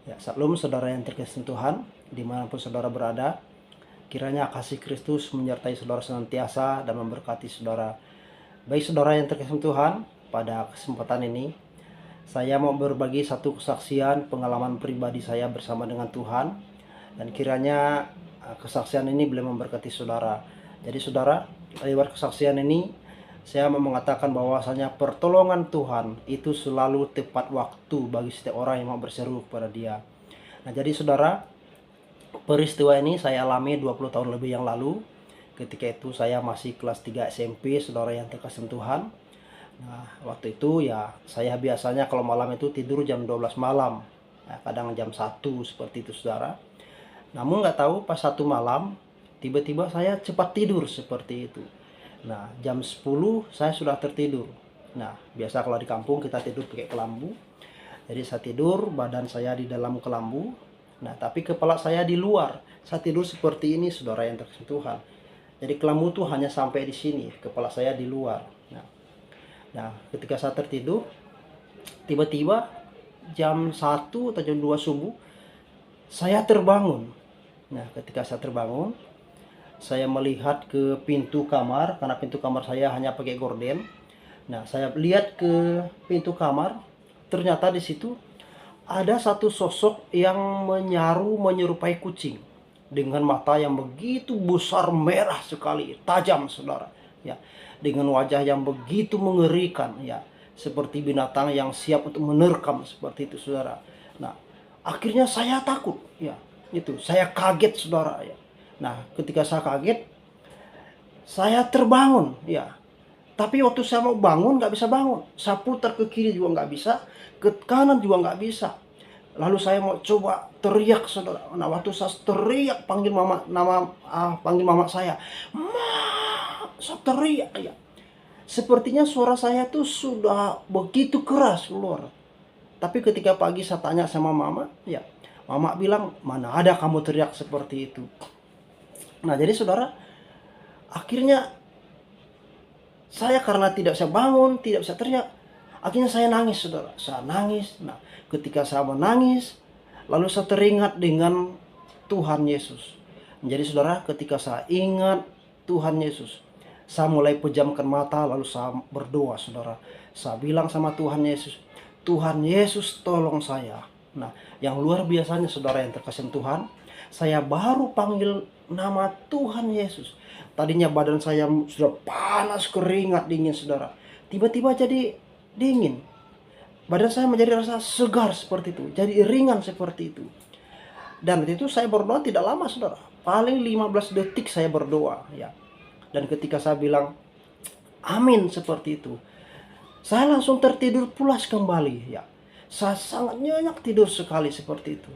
Ya, salam saudara yang terkasih Tuhan, dimanapun saudara berada, kiranya kasih Kristus menyertai saudara senantiasa dan memberkati saudara. Baik saudara yang terkasih Tuhan, pada kesempatan ini, saya mau berbagi satu kesaksian pengalaman pribadi saya bersama dengan Tuhan, dan kiranya kesaksian ini boleh memberkati saudara. Jadi saudara, lewat kesaksian ini, saya mau mengatakan bahwasanya pertolongan Tuhan itu selalu tepat waktu bagi setiap orang yang mau berseru kepada Dia. Nah, jadi saudara, peristiwa ini saya alami 20 tahun lebih yang lalu. Ketika itu saya masih kelas 3 SMP, saudara yang terkasih Tuhan. Nah, waktu itu ya saya biasanya kalau malam itu tidur jam 12 malam. Ya, kadang jam 1 seperti itu saudara. Namun nggak tahu pas satu malam tiba-tiba saya cepat tidur seperti itu. Nah, jam 10 saya sudah tertidur. Nah, biasa kalau di kampung kita tidur pakai kelambu. Jadi saya tidur, badan saya di dalam kelambu. Nah, tapi kepala saya di luar. Saya tidur seperti ini, saudara yang terkasih Tuhan. Jadi kelambu tuh hanya sampai di sini, kepala saya di luar. Nah, ketika saya tertidur, tiba-tiba jam 1 atau jam 2 subuh, saya terbangun. Nah, ketika saya terbangun, saya melihat ke pintu kamar, karena pintu kamar saya hanya pakai gorden. Nah, saya lihat ke pintu kamar, ternyata di situ ada satu sosok yang menyerupai kucing dengan mata yang begitu besar, merah sekali, tajam saudara, ya, dengan wajah yang begitu mengerikan, ya, seperti binatang yang siap untuk menerkam seperti itu saudara. Nah, akhirnya saya takut, ya, itu saya kaget saudara, ya. Nah, ketika saya kaget, saya terbangun, ya. Tapi waktu saya mau bangun nggak bisa bangun. Saya putar ke kiri juga nggak bisa, ke kanan juga nggak bisa. Lalu saya mau coba teriak saudara. Nah, waktu saya teriak panggil mama, panggil mama saya, "Ma!" Saya teriak ya. Sepertinya suara saya tuh sudah begitu keras keluar. Tapi ketika pagi saya tanya sama mama, ya, mama bilang, "Mana ada kamu teriak seperti itu." Nah, jadi saudara, akhirnya saya karena tidak bisa bangun, tidak bisa teriak, akhirnya saya nangis saudara. Saya nangis. Nah, ketika saya menangis, lalu saya teringat dengan Tuhan Yesus. Jadi saudara, ketika saya ingat Tuhan Yesus, saya mulai pejamkan mata, lalu saya berdoa saudara. Saya bilang sama Tuhan Yesus, "Tuhan Yesus tolong saya." Nah, yang luar biasanya saudara yang terkasih Tuhan, saya baru panggil nama Tuhan Yesus. Tadinya badan saya sudah panas, keringat, dingin saudara. Tiba-tiba jadi dingin. Badan saya menjadi rasa segar seperti itu. Jadi ringan seperti itu. Dan itu saya berdoa tidak lama saudara. Paling 15 detik saya berdoa, ya. Dan ketika saya bilang amin seperti itu, saya langsung tertidur pulas kembali, ya. Saya sangat nyenyak tidur sekali seperti itu.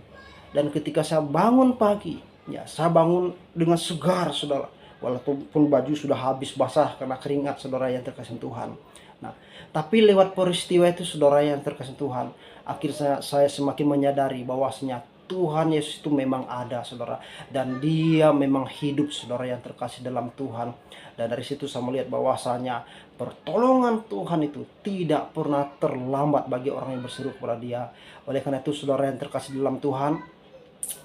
Dan ketika saya bangun pagi, ya, saya bangun dengan segar saudara. Walaupun baju sudah habis basah karena keringat saudara yang terkasih Tuhan. Nah, tapi lewat peristiwa itu saudara yang terkasih Tuhan, akhirnya saya semakin menyadari bahwasanya Tuhan Yesus itu memang ada saudara, dan Dia memang hidup saudara yang terkasih dalam Tuhan. Dan dari situ saya melihat bahwasanya pertolongan Tuhan itu tidak pernah terlambat bagi orang yang berseru kepada Dia. Oleh karena itu saudara yang terkasih dalam Tuhan,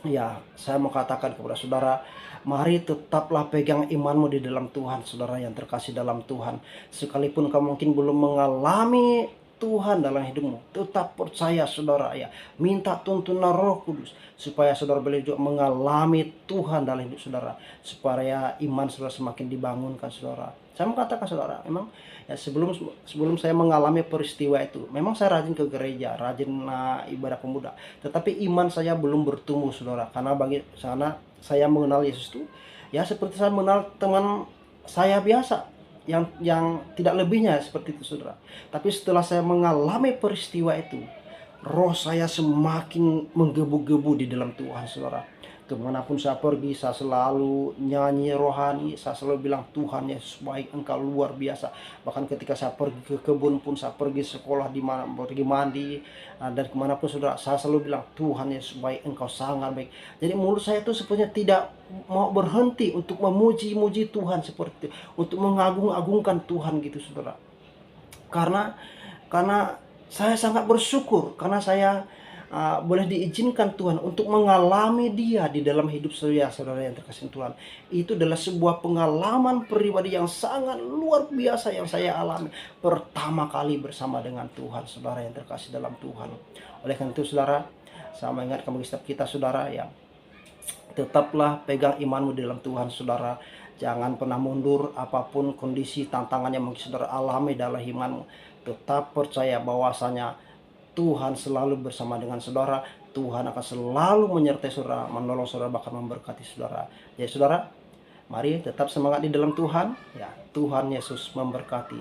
ya, saya mau katakan kepada saudara, mari tetaplah pegang imanmu di dalam Tuhan, saudara yang terkasih dalam Tuhan. Sekalipun kamu mungkin belum mengalami Tuhan dalam hidupmu, tetap percaya saudara, ya. Minta tuntunan Roh Kudus supaya saudara boleh juga mengalami Tuhan dalam hidup saudara, supaya iman saudara semakin dibangunkan saudara. Saya mau katakan saudara, memang ya, sebelum saya mengalami peristiwa itu, memang saya rajin ke gereja, rajin ibadah pemuda, tetapi iman saya belum bertumbuh saudara, karena bagi sana saya mengenal Yesus itu ya seperti saya mengenal teman saya biasa, yang tidak lebihnya seperti itu saudara. Tapi setelah saya mengalami peristiwa itu, roh saya semakin menggebu-gebu di dalam Tuhan saudara. Kemanapun saya pergi, saya selalu nyanyi rohani, saya selalu bilang, "Tuhan Yesus baik, Engkau luar biasa." Bahkan ketika saya pergi ke kebun pun, saya pergi sekolah, di mana pergi mandi, dan kemanapun saudara, saya selalu bilang, "Tuhan Yesus baik, Engkau sangat baik." Jadi mulut saya itu sebenarnya tidak mau berhenti untuk memuji-muji Tuhan seperti itu, untuk mengagung-agungkan Tuhan gitu saudara. Karena saya sangat bersyukur, karena saya boleh diizinkan Tuhan untuk mengalami dia di dalam hidup saudara yang terkasih Tuhan. Itu adalah sebuah pengalaman pribadi yang sangat luar biasa yang saya alami pertama kali bersama dengan Tuhan, saudara yang terkasih dalam Tuhan. Oleh karena itu saudara, saya mengingatkan bagi setiap kita saudara, ya, tetaplah pegang imanmu di dalam Tuhan saudara. Jangan pernah mundur apapun kondisi tantangan yang mungkin saudara alami dalam imanmu. Tetap percaya bahwasanya Tuhan selalu bersama dengan saudara. Tuhan akan selalu menyertai saudara, menolong saudara, bahkan memberkati saudara. Jadi saudara, mari tetap semangat di dalam Tuhan. Ya, Tuhan Yesus memberkati.